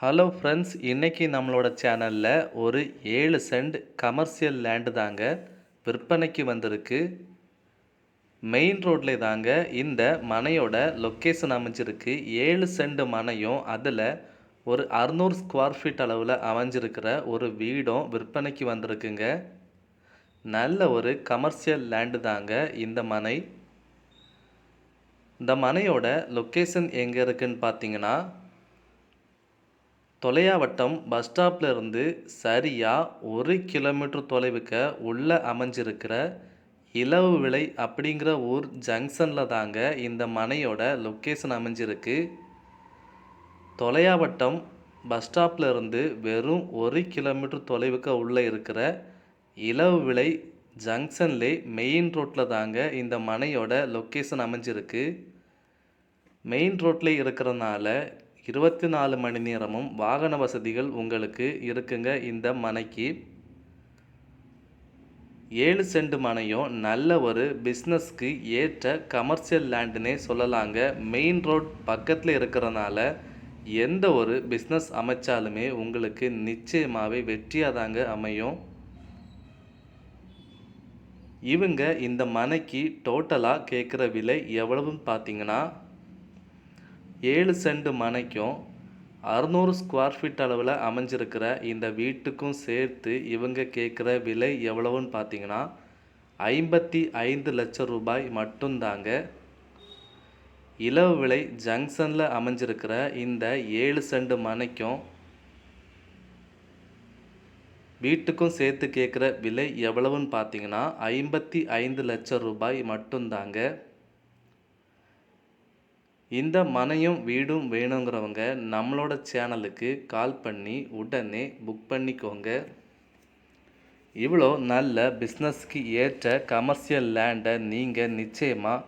Hello friends, இன்னைக்கு நம்மளோட சேனலில் ஒரு 7 சென்ட் கமர்ஷியல் லேண்டு தாங்க விற்பனைக்கு வந்திருக்கு. மெயின் ரோட்ல தாங்க இந்த மனையோட லொக்கேஷன் அமைஞ்சிருக்கு. 7 சென்ட் மனையும் அதில் ஒரு 600 ஸ்கொயர் ஃபீட் அளவில் அமைஞ்சிருக்கிற ஒரு வீடும் விற்பனைக்கு வந்திருக்குங்க. நல்ல ஒரு கமர்ஷியல் லேண்டு தாங்க இந்த மனை. இந்த மனையோட லொக்கேஷன் எங்கே இருக்குன்னு பார்த்தீங்கன்னா, தொலையாவட்டம் பஸ் ஸ்டாப்ல இருந்து சரியாக 1 கிலோமீட்டர் தொலைவுக்கு உள்ளே அமைஞ்சிருக்கிற இலவு விலை அப்படிங்கிற ஊர் ஜங்ஷனில் தாங்க இந்த மனையோட லொக்கேஷன் அமைஞ்சிருக்கு. தொலையாவட்டம் பஸ் ஸ்டாப்ல இருந்து வெறும் 1 கிலோமீட்டர் தொலைவுக்கு உள்ளே இருக்கிற இலவு விலை ஜங்ஷன்லே மெயின் ரோட்டில் தாங்க இந்த மனையோட லொக்கேஷன் அமைஞ்சிருக்கு. மெயின் ரோட்டில் இருக்கிறனால 24 மணி நேரமும் வாகன வசதிகள் உங்களுக்கு இருக்குங்க. இந்த மனைக்கு 7 சென்ட் மனையும் நல்ல ஒரு பிஸ்னஸ்க்கு ஏற்ற கமர்ஷியல் லேண்டுன்னே சொல்லலாங்க. மெயின் ரோட் பக்கத்தில் இருக்கிறனால எந்த ஒரு பிஸ்னஸ் அமைச்சாலுமே உங்களுக்கு நிச்சயமாகவே வெற்றியாக தாங்க அமையும். இவங்க இந்த மனைக்கு டோட்டலாக கேட்குற விலை எவ்வளவுன்னு பார்த்தீங்கன்னா, 7 சென்ட் மனைக்கும் 600 ஸ்கொயர் ஃபீட் அளவில் அமைஞ்சிருக்கிற இந்த வீட்டுக்கும் சேர்த்து இவங்க கேட்குற விலை எவ்வளவுன்னு பார்த்தீங்கன்னா 55 லட்சம் ரூபாய் மட்டும்தாங்க. இலவு விலை ஜங்ஷனில் அமைஞ்சிருக்கிற இந்த 7 சென்ட் மனைக்கும் வீட்டுக்கும் சேர்த்து கேட்குற விலை எவ்வளவுன்னு பார்த்தீங்கன்னா 55 லட்சம் ரூபாய் மட்டும்தாங்க. இந்த மனையும் வீடும் வேணுங்கிறவங்க நம்மளோட சேனலுக்கு கால் பண்ணி உடனே புக் பண்ணிக்கோங்க. இவ்வளோ நல்ல பிஸ்னஸ்க்கு ஏற்ற கமர்ஷியல் லேண்டை நீங்கள் நிச்சயமாக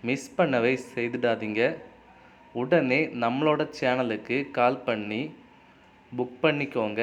மிஸ் பண்ணவே செய்துடாதீங்க. உடனே நம்மளோட சேனலுக்கு கால் பண்ணி புக் பண்ணிக்கோங்க.